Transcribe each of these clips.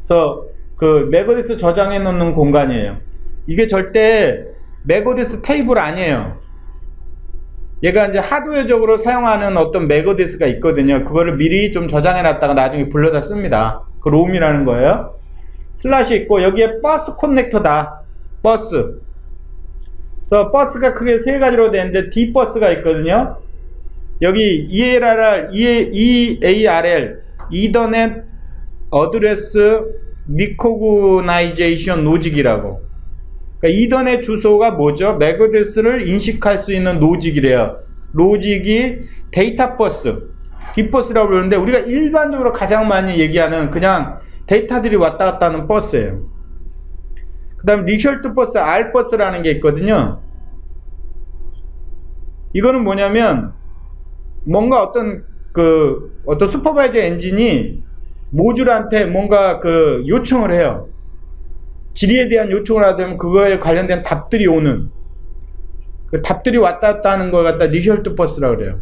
그래서 그 맥어디스 저장해 놓는 공간이에요. 이게 절대 맥어디스 테이블 아니에요. 얘가 이제 하드웨어적으로 사용하는 어떤 맥어디스가 있거든요. 그거를 미리 좀 저장해 놨다가 나중에 불러다 씁니다. 그 롬이라는 거예요. 슬래시 있고 여기에 버스 커넥터다. 버스. 그래서 버스가 크게 세 가지로 되는데 D버스가 있거든요. 여기 EARL, 이더넷 어드레스 리코그나이제이션 로직이라고. 그러니까 이더넷 주소가 뭐죠? 맥어디스를 인식할 수 있는 로직이래요. 로직이 데이터 버스, D버스라고 부르는데 우리가 일반적으로 가장 많이 얘기하는 그냥 데이터들이 왔다 갔다 하는 버스예요. 그 다음 리설트 버스, R버스라는 게 있거든요. 이거는 뭐냐면 뭔가 어떤 슈퍼바이저 엔진이 모듈한테 뭔가 그 요청을 해요. 질의에 대한 요청을 하면 그거에 관련된 답들이 오는, 그 답들이 왔다 갔다 하는 걸 갖다 리설트 버스라고 그래요.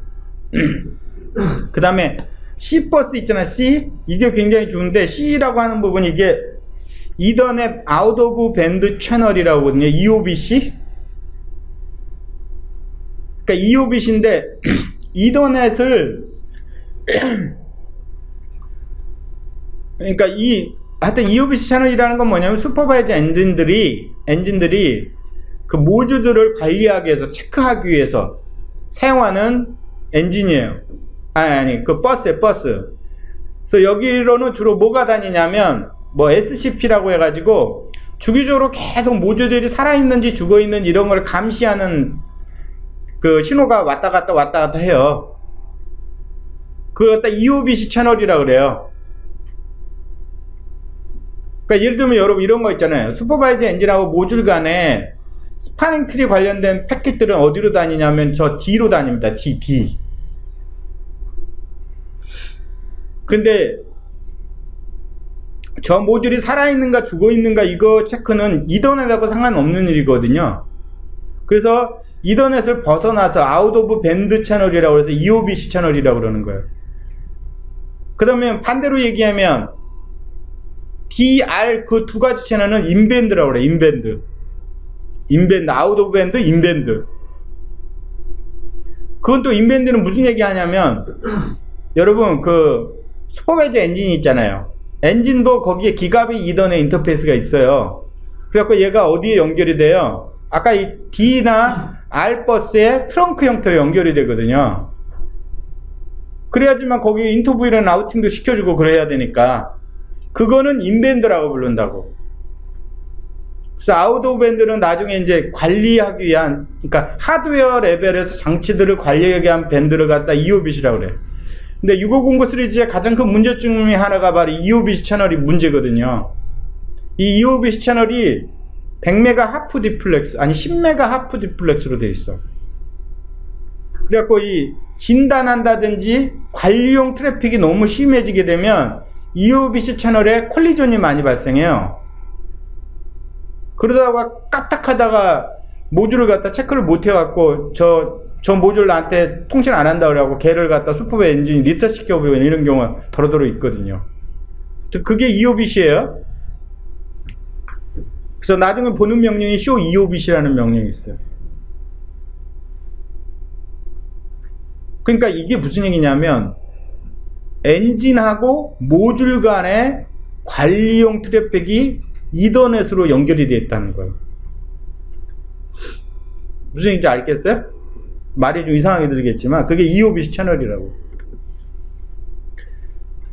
그 다음에 C버스 있잖아. C. 이게 굉장히 좋은데 C라고 하는 부분이 이게 이더넷 아웃 오브 밴드 채널이라고 하거든요. EOBC. 그러니까 EOBC인데 이더넷을 그러니까 하여튼 EOBC 채널이라는 건 뭐냐면 슈퍼바이저 엔진들이 그 모듈들을 관리하기 위해서, 체크하기 위해서 사용하는 엔진이에요. 그 버스에 버스. 그래서 여기로는 주로 뭐가 다니냐면 뭐 SCP라고 해가지고 주기적으로 계속 모듈들이 살아있는지 죽어있는지 이런 걸 감시하는 그 신호가 왔다 갔다 해요. 그걸 갖다 EOBC 채널이라고 그래요. 그러니까 예를 들면 여러분 이런 거 있잖아요. 슈퍼바이저 엔진하고 모듈 간에 스파닝 트리 관련된 패킷들은 어디로 다니냐면 저 D로 다닙니다. D. 근데 저 모듈이 살아있는가 죽어있는가 이거 체크는 이더넷하고 상관없는 일이거든요. 그래서 이더넷을 벗어나서 아웃 오브 밴드 채널이라고 해서 EOBC 채널이라고 그러는 거예요. 그 다음에 반대로 얘기하면 DR 그 두 가지 채널은 인밴드라고 그래요. 인밴드, 아웃 오브 밴드, 인밴드. 그건 또 인밴드는 무슨 얘기 하냐면 여러분 그 슈퍼바이저 엔진이 있잖아요. 엔진도 거기에 기가빗 이더넷 인터페이스가 있어요. 그래갖고 얘가 어디에 연결이 돼요? 아까 이 D나 R 버스의 트렁크 형태로 연결이 되거든요. 그래야지만 거기 인터브이라는 아우팅도 시켜주고 그래야 되니까 그거는 인밴드라고 부른다고. 그래서 아웃 오브 밴드는 나중에 이제 관리하기 위한, 그러니까 하드웨어 레벨에서 장치들을 관리하기 위한 밴드를 갖다 EOBC라고 그래요. 근데 6509 시리즈의 가장 큰 문제점 중에 하나가 바로 EOBC 채널이 문제거든요. 이 EOBC 채널이 100메가 하프 디플렉스, 아니 10메가 하프 디플렉스로 되어 있어. 그래갖고 이 진단한다든지 관리용 트래픽이 너무 심해지게 되면 EOBC 채널에 콜리전이 많이 발생해요. 그러다가 까딱하다가 모듈을 갖다 체크를 못 해갖고 저 모듈 나한테 통신 안 한다 그래갖고 걔를 갖다 슈퍼바이저 엔진이 리셋 시켜보고 이런 경우가 더러더러 있거든요. 그게 EOBC예요. 그래서 나중에 보는 명령이 show EOBC라는 명령이 있어요. 그러니까 이게 무슨 얘기냐면 엔진하고 모듈 간의 관리용 트래픽이 이더넷으로 연결이 되어 있다는 거예요. 무슨 얘기인지 알겠어요? 말이 좀 이상하게 들리겠지만 그게 EOBC 채널이라고.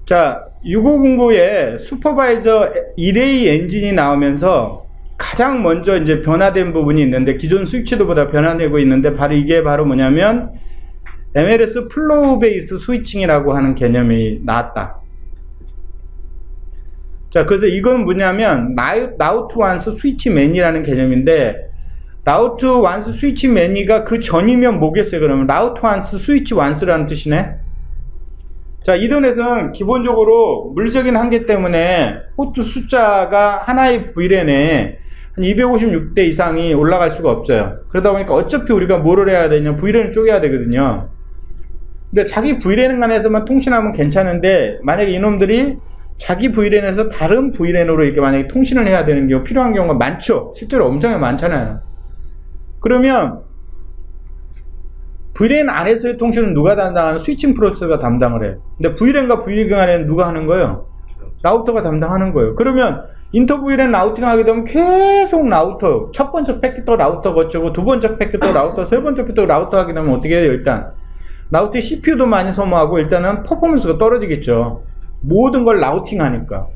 자, 6509에 슈퍼바이저 1A 엔진이 나오면서 가장 먼저 이제 변화된 부분이 있는데, 기존 스위치도보다 변화되고 있는데, 바로 이게 바로 뭐냐면 MLS 플로우 베이스 스위칭이라고 하는 개념이 나왔다. 자, 그래서 이건 뭐냐면 라우트 완스 스위치 매니라는 개념인데, 라우트 완스 스위치 매니가 그 전이면 뭐겠어요? 그러면 라우트 완스 스위치 완스라는 뜻이네. 자, 이더넷은 기본적으로 물리적인 한계 때문에 포트 숫자가 하나의 VLAN에 한 256대 이상이 올라갈 수가 없어요. 그러다 보니까 어차피 우리가 뭐를 해야 되냐, VLAN을 쪼개야 되거든요. 근데 자기 VLAN 간에서만 통신하면 괜찮은데, 만약에 이놈들이 자기 VLAN에서 다른 VLAN으로 이렇게 만약에 통신을 해야 되는 경우 필요한 경우가 많죠. 실제로 엄청 많잖아요. 그러면 VLAN 안에서의 통신은 누가 담당하는? 스위칭 프로세서가 담당을 해요. 근데 VLAN과 VLAN 간에는 누가 하는 거예요? 라우터가 담당하는 거예요. 그러면 인터 VLAN 라우팅 하게 되면 계속 라우터, 첫 번째 패킷도 라우터 거치고, 두 번째 패킷도 라우터, 세 번째 패킷도 라우터 하게 되면 어떻게 해요? 일단 라우터의 CPU도 많이 소모하고 일단은 퍼포먼스가 떨어지겠죠. 모든 걸 라우팅 하니까.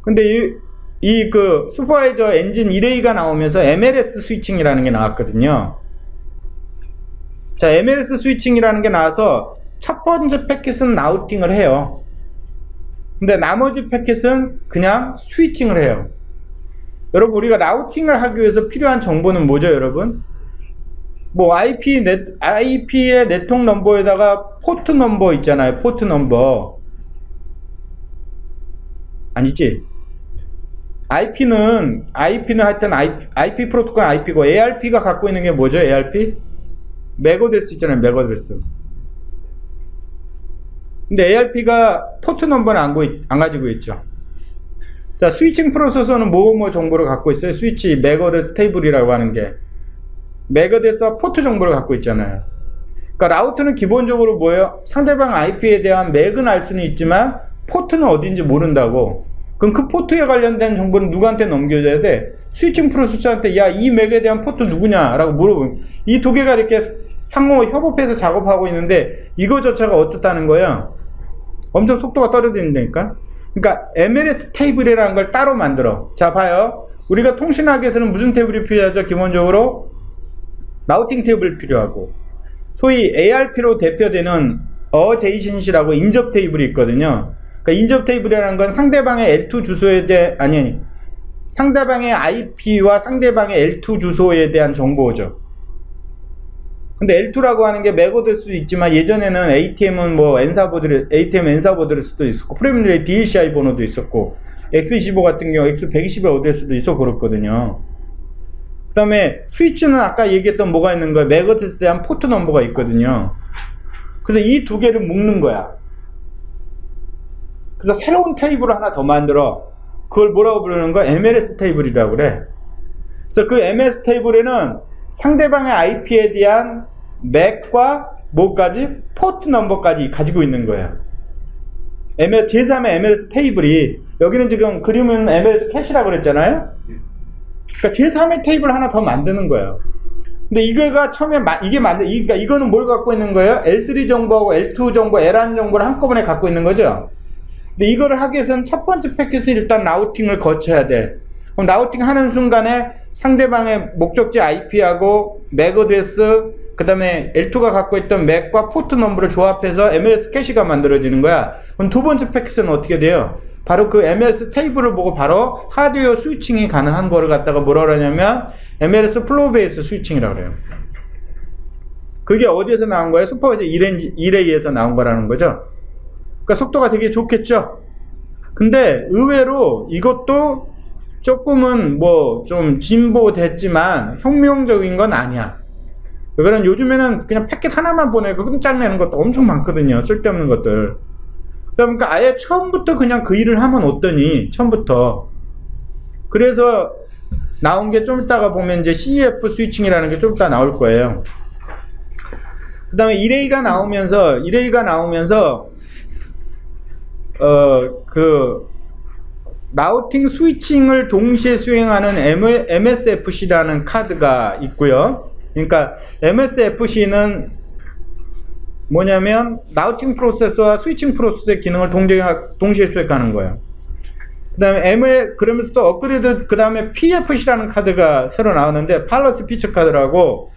근데 그 슈퍼바이저 엔진 1A가 나오면서 MLS 스위칭이라는 게 나왔거든요. 자, MLS 스위칭이라는 게 나와서 첫 번째 패킷은 라우팅을 해요. 근데 나머지 패킷은 그냥 스위칭을 해요. 여러분, 우리가 라우팅을 하기 위해서 필요한 정보는 뭐죠, 여러분? 뭐 IP의 네트워크 넘버에다가 포트 넘버 있잖아요. 포트 넘버. 아니지? IP는 하여튼 IP 프로토콜 IP고, ARP가 갖고 있는 게 뭐죠? ARP? 맥 어드레스 있잖아요. 맥 어드레스. 근데 ARP가 포트 넘버는 안 가지고 있죠. 자, 스위칭 프로세서는 뭐 정보를 갖고 있어요? 스위치, 맥 어드레스 테이블이라고 하는 게 맥 어드레스와 포트 정보를 갖고 있잖아요. 그러니까 라우터는 기본적으로 뭐예요? 상대방 IP에 대한 맥은 알 수는 있지만 포트는 어딘지 모른다고. 그럼 그 포트에 관련된 정보는 누구한테 넘겨줘야 돼? 스위칭 프로세서한테, 야, 이 맥에 대한 포트 누구냐? 라고 물어보면, 이 두 개가 이렇게 상호 협업해서 작업하고 있는데 이거조차가 어떻다는 거예요? 엄청 속도가 떨어진다니까. 그러니까 MLS 테이블이라는 걸 따로 만들어. 자, 봐요. 우리가 통신하기 위해서는 무슨 테이블이 필요하죠? 기본적으로 라우팅 테이블이 필요하고, 소위 ARP로 대표되는 어제이션시라고 인접 테이블이 있거든요. 그러니까 인접 테이블이라는 건 상대방의 L2 주소에 대한, 상대방의 IP와 상대방의 L2 주소에 대한 정보죠. 근데 L2라고 하는 게 맥 어드레스 수도 있지만, 예전에는 ATM은 뭐 ATM N사 어드레스 수도 있었고, 프레임리의 DLCI 번호도 있었고, X25 같은 경우 X120의 어드레스도 있어 그렇거든요. 그 다음에 스위치는 아까 얘기했던 뭐가 있는 거예요? 맥 어드레스에 대한 포트 넘버가 있거든요. 그래서 이 두 개를 묶는 거야. 그래서 새로운 테이블을 하나 더 만들어. 그걸 뭐라고 부르는 거야? MLS 테이블이라고 그래. 그래서 그 MLS 테이블에는 상대방의 IP에 대한 맥과 뭐까지? 포트 넘버까지 가지고 있는 거예요. 제3의 MLS 테이블이, 여기는 지금 그림은 MLS 캐시라고 그랬잖아요? 그러니까 제3의 테이블 하나 더 만드는 거예요. 근데 이거가 처음에 그러니까 이거는 뭘 갖고 있는 거예요? L3 정보하고 L2 정보, L1 정보를 한꺼번에 갖고 있는 거죠? 근데 이거를 하기 위해서는 첫 번째 패킷은 일단 라우팅을 거쳐야 돼. 그럼 라우팅 하는 순간에 상대방의 목적지 IP하고 맥 어드레스, 그 다음에 L2가 갖고 있던 맥과 포트 넘버를 조합해서 MLS 캐시가 만들어지는 거야. 그럼 두 번째 패킷은 어떻게 돼요? 바로 그 MLS 테이블을 보고 바로 하드웨어 스위칭이 가능한 거를 갖다가 뭐라 그러냐면 MLS 플로우 베이스 스위칭이라고 그래요. 그게 어디에서 나온 거예요? 슈퍼바이저 1A에서 나온 거라는 거죠. 그러니까 속도가 되게 좋겠죠. 근데 의외로 이것도 조금은 뭐 좀 진보됐지만 혁명적인 건 아니야. 그거는 요즘에는 그냥 패킷 하나만 보내고 끔짝내는 것도 엄청 많거든요. 쓸데없는 것들. 그러니까 아예 처음부터 그냥 그 일을 하면 어떠니? 처음부터. 그래서 나온 게 좀 이따가 보면 이제 CEF 스위칭이라는 게 좀 이따 나올 거예요. 그 다음에 1A가 나오면서 그 라우팅 스위칭을 동시에 수행하는 MSFC라는 카드가 있고요. 그러니까 MSFC는 뭐냐면 라우팅 프로세서와 스위칭 프로세서의 기능을 동시에 수행하는 거예요. 그 다음에 그러면서 또 업그레이드, 그 다음에 PFC라는 카드가 새로 나왔는데, 팔러시 피처 카드라고.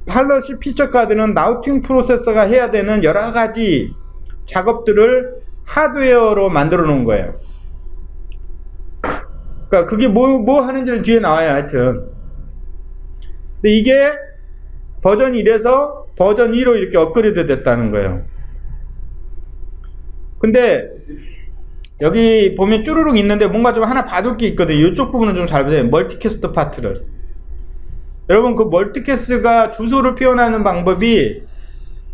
팔러시 피처 카드는 라우팅 프로세서가 해야 되는 여러 가지 작업들을 하드웨어로 만들어 놓은 거예요. 그러니까 그게 뭐 하는지를 뒤에 나와요, 하여튼. 근데 이게 버전 1에서 버전 2로 이렇게 업그레이드 됐다는 거예요. 근데 여기 보면 쭈루룩 있는데 뭔가 좀 하나 봐둘 게 있거든요. 이쪽 부분은 좀 잘 보세요. 멀티캐스트 파트를. 여러분, 그 멀티캐스트가 주소를 표현하는 방법이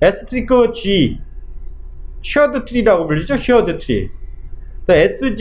S3G 쉐어드 트리라고 불리죠. 쉐어드 트리. SG